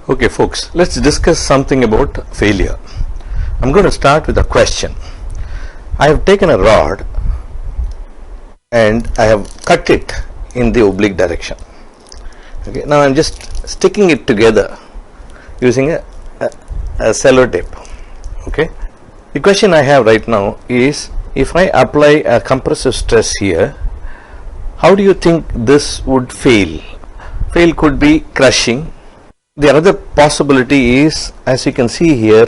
Okay folks, let's discuss something about failure. I'm going to start with a question. I have taken a rod and I have cut it in the oblique direction. Okay, now I'm just sticking it together using a sellotape. Okay, the question I have right now is, if I apply a compressive stress here, how do you think this would fail? Fail could be crushing. The other possibility is, as you can see here,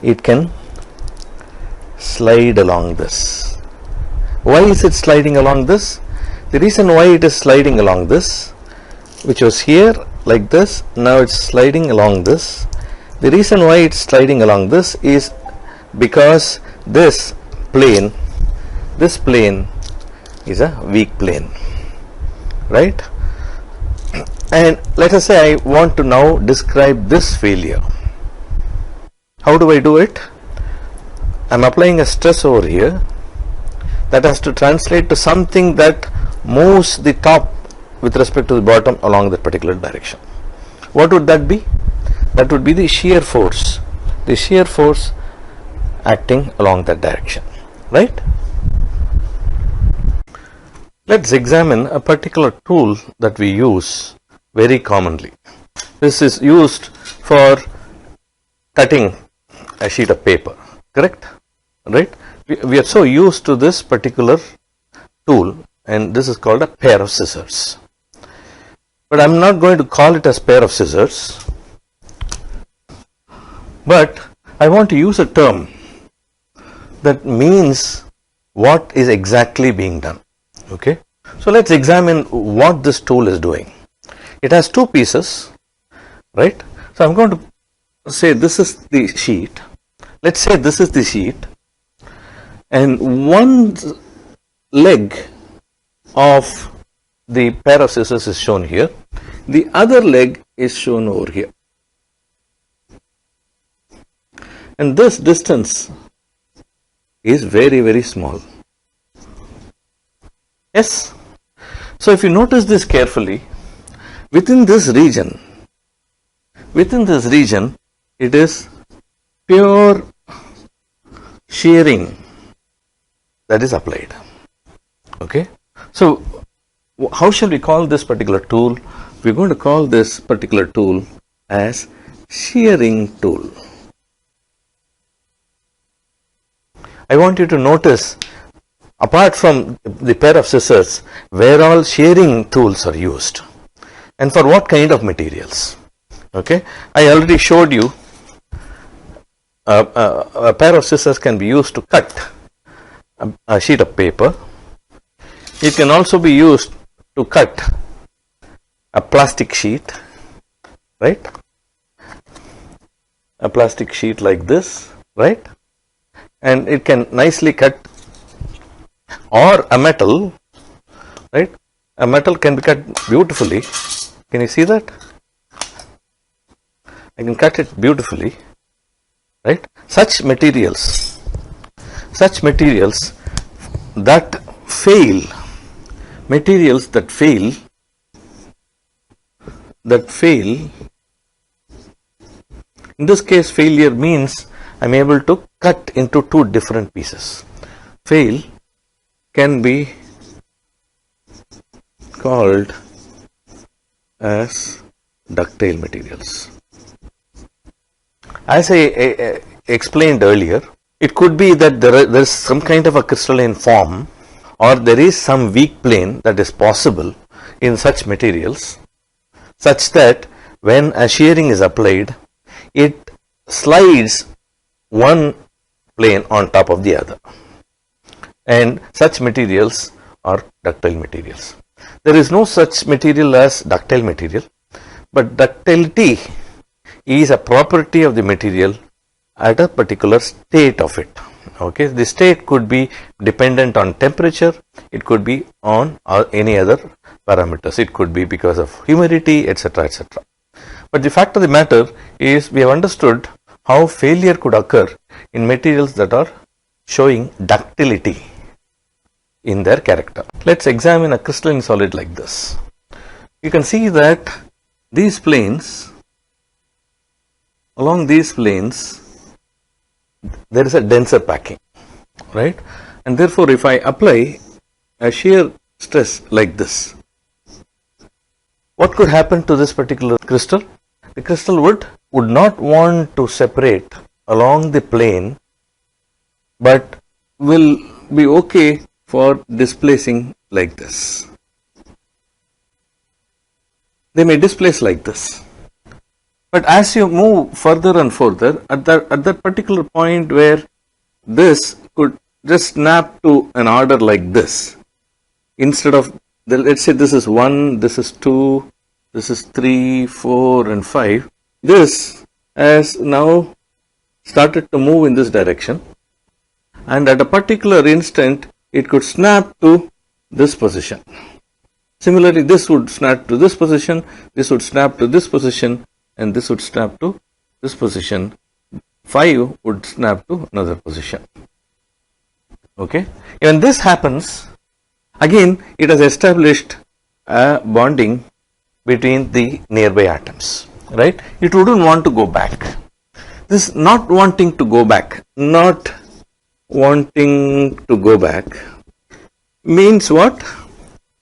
it can slide along this. Why is it sliding along this? The reason why it is sliding along this, which was here like this, now it's sliding along this. The reason why it's sliding along this is because this plane is a weak plane, right? And let us say I want to now describe this failure. How do I do it? I'm applying a stress over here that has to translate to something that moves the top with respect to the bottom along that particular direction. What would that be? That would be the shear force. The shear force acting along that direction, right? Let's examine a particular tool that we use very commonly. This is used for cutting a sheet of paper, correct? Right? We are so used to this particular tool, and this is called a pair of scissors. But I'm not going to call it as pair of scissors, but I want to use a term that means what is exactly being done. Okay? So let's examine what this tool is doing. It has two pieces, right? So I'm going to say this is the sheet. Let's say this is the sheet, and one leg of the pair of scissors is shown here. The other leg is shown over here. And this distance is very, very small. Yes? So if you notice this carefully, within this region, it is pure shearing that is applied. Okay? So how shall we call this particular tool? We're going to call this particular tool as shearing tool. I want you to notice, apart from the pair of scissors, where all shearing tools are used and for what kind of materials. Okay, I already showed you a pair of scissors can be used to cut a sheet of paper. It can also be used to cut a plastic sheet, right? A plastic sheet like this, right? And it can nicely cut, or a metal, right? A metal can be cut beautifully. Can you see that? I can cut it beautifully, right? Such materials that fail, in this case failure means I'm able to cut into two different pieces. Fail can be called as ductile materials. As I explained earlier, it could be that there is some kind of a crystalline form, or there is some weak plane that is possible in such materials, such that when a shearing is applied, it slides one plane on top of the other, and such materials are ductile materials. There is no such material as ductile material, but ductility is a property of the material at a particular state of it. Okay, the state could be dependent on temperature, it could be on any other parameters, it could be because of humidity, etc., etc. But the fact of the matter is, we have understood how failure could occur in materials that are showing ductility in their character. Let's examine a crystalline solid like this. You can see that these planes along these planes there is a denser packing, right? And therefore, if I apply a shear stress like this, what could happen to this particular crystal? The crystal would not want to separate along the plane, but will be okay for displacing like this. They may displace like this. But as you move further and further, at that particular point where this could just snap to an order like this, instead of, let's say this is 1, this is 2, this is 3, 4 and 5, this has now started to move in this direction, and at a particular instant it could snap to this position. Similarly, this would snap to this position, this would snap to this position, and this would snap to this position. 5 would snap to another position. Okay. When this happens, again it has established a bonding between the nearby atoms, right? It wouldn't want to go back. This not wanting to go back means what?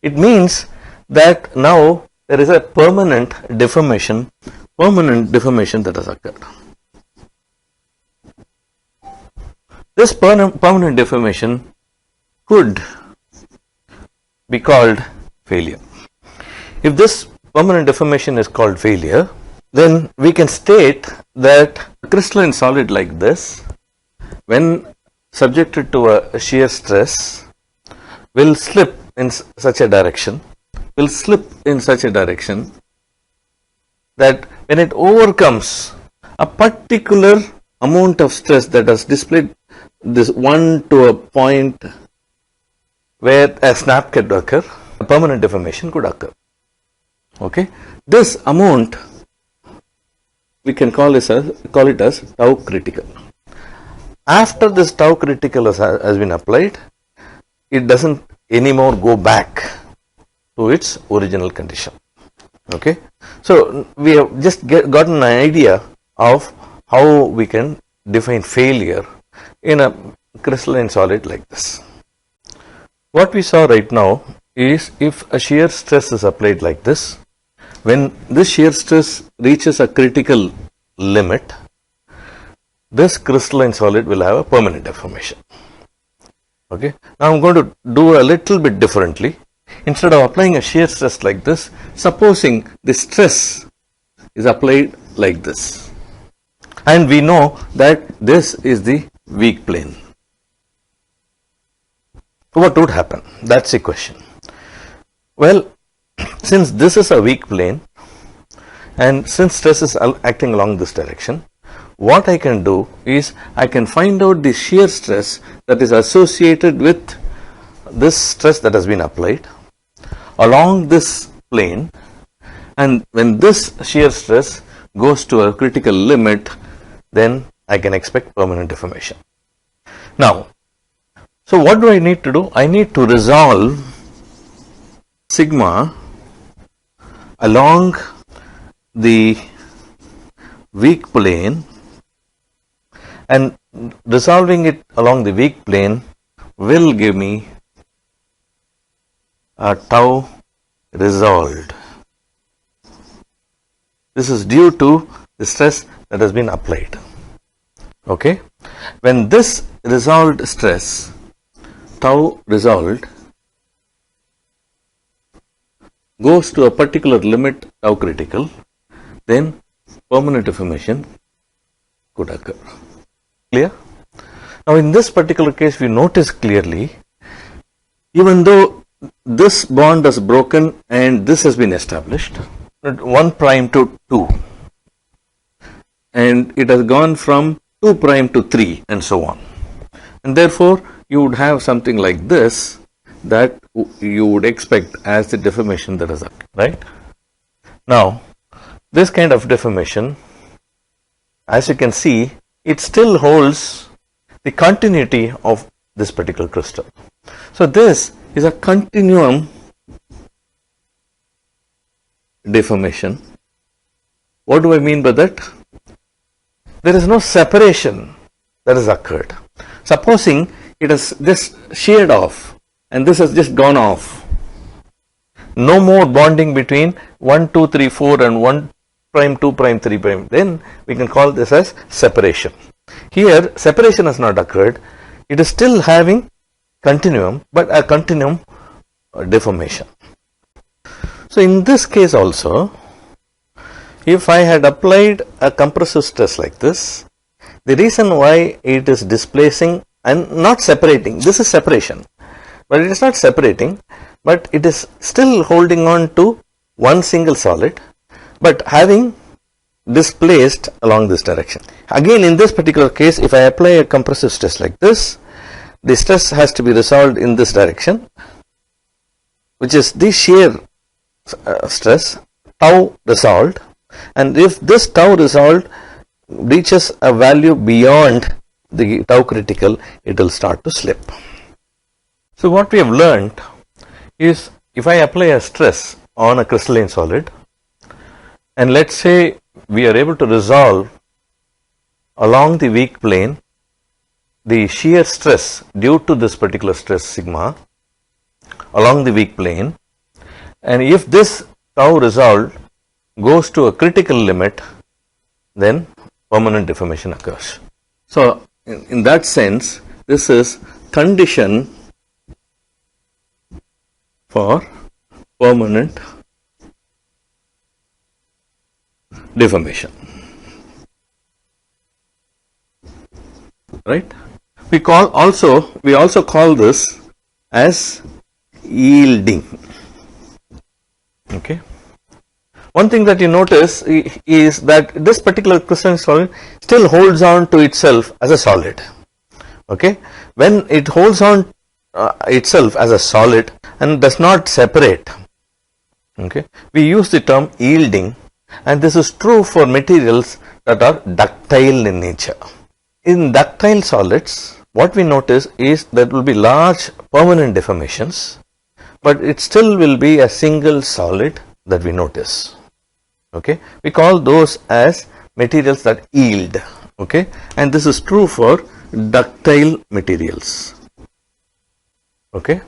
It means that now there is a permanent deformation that has occurred. This permanent deformation could be called failure. If this permanent deformation is called failure, then we can state that a crystalline solid like this, when subjected to a shear stress, will slip in such a direction, that when it overcomes a particular amount of stress that has displayed this 1 to a point where a snap could occur, a permanent deformation could occur. Okay, this amount we can call it as tau critical. After this tau critical has been applied, it doesn't anymore go back to its original condition. Okay, so we have just gotten an idea of how we can define failure in a crystalline solid like this. What we saw right now is, if a shear stress is applied like this, when this shear stress reaches a critical limit, this crystalline solid will have a permanent deformation. Okay, now I'm going to do a little bit differently. Instead of applying a shear stress like this, supposing the stress is applied like this, and we know that this is the weak plane. What would happen? That's the question. Well, since this is a weak plane, and since stress is acting along this direction, what I can do is I can find out the shear stress that is associated with this stress that has been applied along this plane, and when this shear stress goes to a critical limit, then I can expect permanent deformation. Now, so what do I need to do? I need to resolve sigma along the weak plane, and resolving it along the weak plane will give me a tau resolved. This is due to the stress that has been applied. Okay, when this resolved stress, tau resolved, goes to a particular limit, tau critical, then permanent deformation could occur. Clear? Now in this particular case, we notice clearly, even though this bond is broken and this has been established, 1 prime to 2, and it has gone from 2 prime to 3 and so on, and therefore you would have something like this that you would expect as the deformation that has occurred, right? Now this kind of deformation, as you can see, it still holds the continuity of this particular crystal. So this is a continuum deformation. What do I mean by that? there is no separation that has occurred. Supposing it has just sheared off and this has just gone off. No more bonding between 1, 2, 3, 4 and 1 prime, 2 prime, 3 prime. Then we can call this as separation. Here separation has not occurred. It is still having continuum, but a continuum deformation. So in this case also, if I had applied a compressive stress like this, the reason why it is displacing and not separating, this is separation, but it is not separating, but it is still holding on to one single solid, but having displaced along this direction. Again, in this particular case, if I apply a compressive stress like this, the stress has to be resolved in this direction, which is the shear stress, tau resolved, and if this tau resolved reaches a value beyond the tau critical, it will start to slip. So what we have learned is, if I apply a stress on a crystalline solid, and let's say we are able to resolve along the weak plane the shear stress due to this particular stress sigma along the weak plane, and if this tau resolved goes to a critical limit, then permanent deformation occurs. So in that sense, this is condition for permanent deformation, right? We also call this as yielding. Okay. One thing that you notice is that this particular crystalline solid still holds on to itself as a solid. Okay. When it holds on itself as a solid and does not separate, okay, we use the term yielding, and this is true for materials that are ductile in nature. In ductile solids, what we notice is there will be large permanent deformations, but it still will be a single solid that we notice. Okay, we call those as materials that yield. Okay, and this is true for ductile materials. Okay.